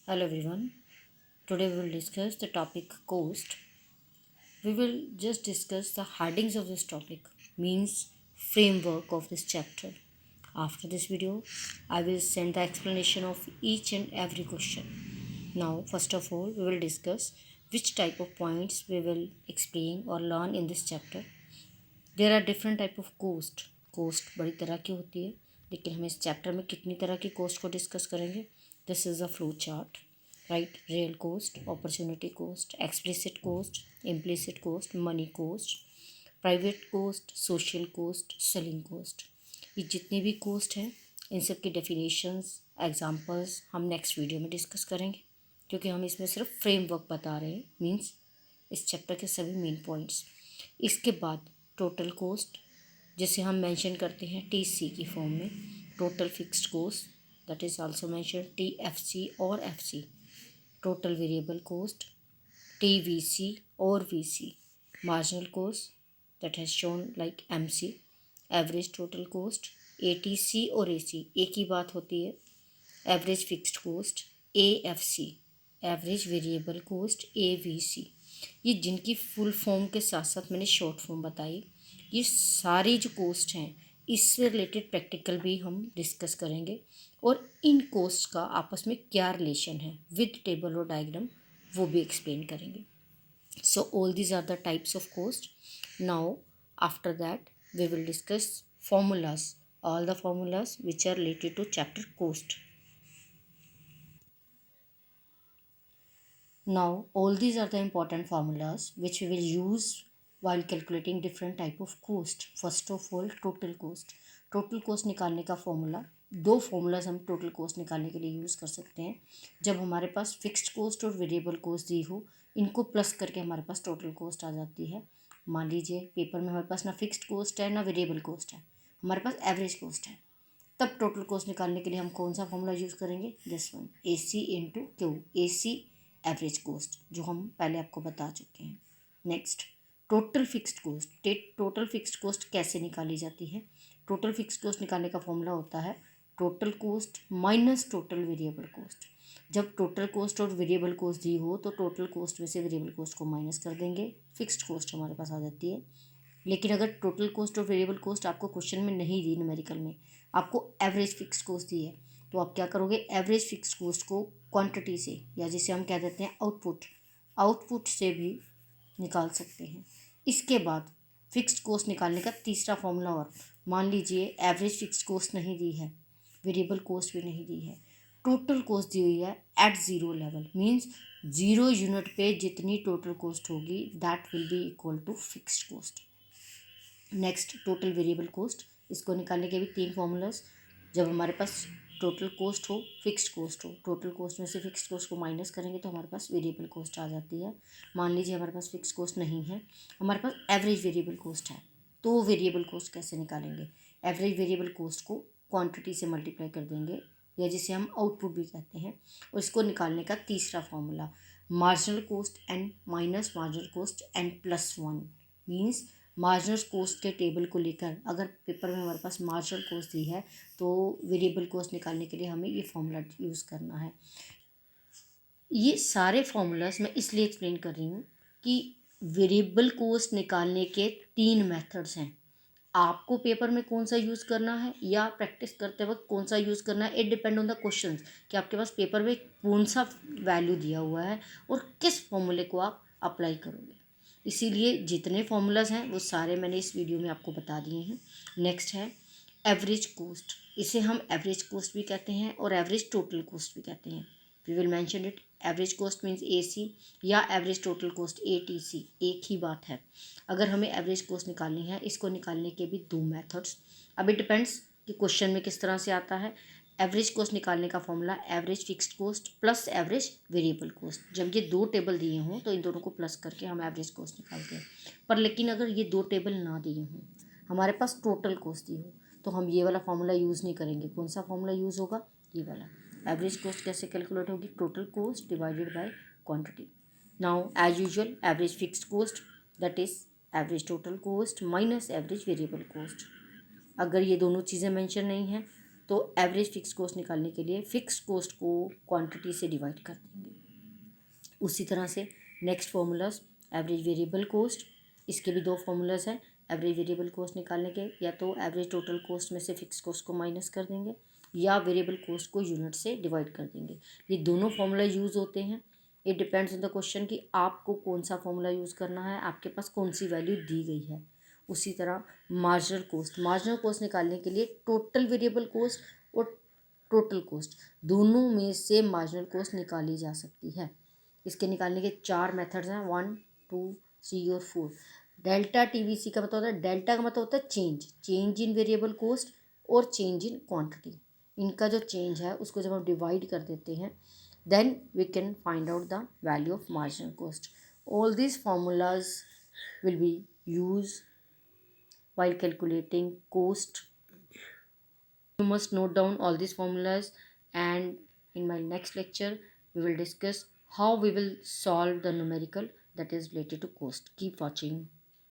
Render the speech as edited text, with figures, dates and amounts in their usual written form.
Hello everyone. Today we will discuss the topic cost. We will just discuss the headings of this topic, means framework of this chapter. After this video, I will send the explanation of each and every question. Now, first of all, we will discuss which type of points we will explain or learn in this chapter. There are different type of cost. Cost बड़ी तरह की होती है, लेकिन हम इस chapter में कितनी तरह की कोस्ट को डिस्कस करेंगे. This is a flow chart. Right, real cost, opportunity cost, explicit cost, implicit cost, money cost, private cost, social cost, selling cost. ये जितनी भी कोस्ट हैं, इन सब की डेफिनेशंस, एग्जांपल्स हम नेक्स्ट वीडियो में डिस्कस करेंगे, क्योंकि हम इसमें सिर्फ फ्रेमवर्क बता रहे हैं, मीन्स इस चैप्टर के सभी मेन पॉइंट्स. इसके बाद टोटल कोस्ट, जिसे हम मेंशन करते हैं TC की फॉर्म में, total fixed cost, that is also mention TFC और FC. Total variable cost, TVC और VC. Marginal cost, that has shown like MC. Average total cost, ATC और AC, एक ही बात होती है. Average fixed cost, AFC. Average variable cost, AVC. ये जिनकी फुल फॉर्म के साथ साथ मैंने शॉर्ट फॉर्म बताई, ये सारी जो कोस्ट हैं, इससे रिलेटेड प्रैक्टिकल भी हम डिस्कस करेंगे, और इन कोस्ट का आपस में क्या रिलेशन है विद टेबल और डायग्राम, वो भी एक्सप्लेन करेंगे. So all these are the types of cost. Now after that we will discuss formulas, all the formulas which are related to chapter cost. Now all these are the important formulas which we will use while calculating different type of cost. First of all, total cost. Total cost निकालने का formula, दो formulas हम total cost निकालने के लिए use कर सकते हैं. जब हमारे पास फिक्स्ड कोस्ट और वेरिएबल कोस्ट दी हो, इनको प्लस करके हमारे पास टोटल कोस्ट आ जाती है. मान लीजिए पेपर में हमारे पास ना फिक्स्ड कोस्ट है ना वेरिएबल कोस्ट है, हमारे पास एवरेज कोस्ट है. तब टोटल कोस्ट निकालने के लिए हम कौन सा फॉर्मूला यूज़ करेंगे? दिस वन, AC इंटू क्यू. AC एवरेज कोस्ट, जो हम पहले आपको बता चुके हैं. Next, total fixed cost. Total fixed cost कैसे निकाली जाती है? टोटल फिक्स्ड कोस्ट निकालने का फॉर्मूला होता है total cost minus total variable cost. जब टोटल कोस्ट और वेरिएबल कोस्ट दी हो, तो टोटल कोस्ट में से वेरिएबल कोस्ट को माइनस कर देंगे, फिक्स्ड कोस्ट हमारे पास आ जाती है. लेकिन अगर टोटल कोस्ट और वेरिएबल कोस्ट आपको क्वेश्चन में नहीं दी, न्यूमेरिकल में आपको एवरेज फिक्स्ड कोस्ट दी है, तो आप क्या करोगे? एवरेज फिक्स्ड कोस्ट को क्वांटिटी से, या जिसे हम कह देते हैं आउटपुट से भी निकाल सकते हैं. इसके बाद फिक्स्ड कोस्ट निकालने का तीसरा फॉर्मूला, और मान लीजिए एवरेज फिक्स्ड कोस्ट नहीं दी है, वेरिएबल कोस्ट भी नहीं दी है, टोटल कोस्ट दी हुई है at zero level, means 0 unit पे जितनी टोटल कोस्ट होगी that will be equal to fixed cost. Next, total variable cost. इसको निकालने के भी तीन फॉर्मूलाज. जब हमारे पास टोटल कोस्ट हो, फिक्स्ड कोस्ट हो, टोटल कोस्ट में से फिक्स्ड कोस्ट को माइनस करेंगे तो हमारे पास वेरिएबल कोस्ट आ जाती है. मान लीजिए हमारे पास फिक्स्ड कोस्ट नहीं है, हमारे पास एवरेज वेरिएबल कोस्ट है, तो वेरिएबल कोस्ट कैसे निकालेंगे? एवरेज वेरिएबल कोस्ट को क्वांटिटी से मल्टीप्लाई कर देंगे, या जिसे हम आउटपुट भी कहते हैं. और इसको निकालने का तीसरा formula, marginal cost N minus marginal cost N plus one. Means marginal cost के टेबल को लेकर, अगर पेपर में हमारे पास मार्जिनल कोस्ट दी है, तो वेरिएबल कोस्ट निकालने के लिए हमें ये फॉर्मूला यूज़ करना है. ये सारे फॉर्मूलाज मैं इसलिए एक्सप्लेन कर रही हूँ कि वेरिएबल कोस्ट निकालने के तीन मेथड्स हैं. आपको पेपर में कौन सा यूज़ करना है या प्रैक्टिस करते वक्त कौन सा यूज़ करना है, it depend on the questions, कि आपके पास पेपर में कौन सा वैल्यू दिया हुआ है और किस फॉर्मूले को आप अप्लाई करोगे. इसीलिए जितने फॉर्मूलाज हैं वो सारे मैंने इस वीडियो में आपको बता दिए हैं. नेक्स्ट है एवरेज कोस्ट. इसे हम एवरेज कोस्ट भी कहते हैं और एवरेज टोटल कोस्ट भी कहते हैं. We will mention it. Average cost means AC, या एवरेज टोटल कोस्ट ATC, एक ही बात है. अगर हमें एवरेज कोस्ट निकालनी है, इसको निकालने के भी दो मेथड्स. अब इट डिपेंड्स कि क्वेश्चन में किस तरह से आता है. एवरेज कोस्ट निकालने का formula average fixed cost plus average variable cost. जब ये दो टेबल दिए हों तो इन दोनों को प्लस करके हम एवरेज कोस्ट निकालते हैं. पर लेकिन अगर ये दो टेबल ना दिए हों, हमारे पास टोटल कोस्ट दी हो, तो हम ये वाला फॉर्मूला यूज़ नहीं करेंगे. कौन सा फॉर्मूला यूज़ होगा? ये वाला. एवरेज कोस्ट कैसे कैलकुलेट होगी? Total cost divided by quantity. Now as usual, average fixed cost, that is average total cost minus average variable cost. अगर ये दोनों चीज़ें मेंशन नहीं हैं, तो एवरेज फिक्स कॉस्ट निकालने के लिए फिक्स कॉस्ट को क्वांटिटी से डिवाइड कर देंगे। उसी तरह से next formulas average variable cost, इसके भी दो फार्मूलाज हैं एवरेज वेरिएबल कॉस्ट निकालने के, या तो एवरेज टोटल कॉस्ट में से फिक्स कॉस्ट को माइनस कर देंगे या वेरिएबल कॉस्ट को यूनिट से डिवाइड कर देंगे। ये दोनों फार्मूला यूज़ होते हैं। It depends on the question कि आपको कौन सा फार्मूला यूज़ करना है, आपके पास कौन सी वैल्यू दी गई है। उसी तरह मार्जिनल कॉस्ट निकालने के लिए टोटल वेरिएबल कॉस्ट और टोटल कॉस्ट दोनों में से मार्जिनल कॉस्ट निकाली जा सकती है। इसके निकालने के 4 मेथड्स हैं, 1, 2, 3 और 4। डेल्टा टीवीसी का मतलब होता है, डेल्टा का मतलब होता है चेंज इन वेरिएबल कॉस्ट और चेंज इन क्वांटिटी। इनका जो चेंज है उसको जब हम डिवाइड कर देते हैं then we can find out the value of marginal cost. All these formulas will be used while calculating cost. You must note down all these formulas, and in my next lecture we will discuss how we will solve the numerical that is related to cost. Keep watching.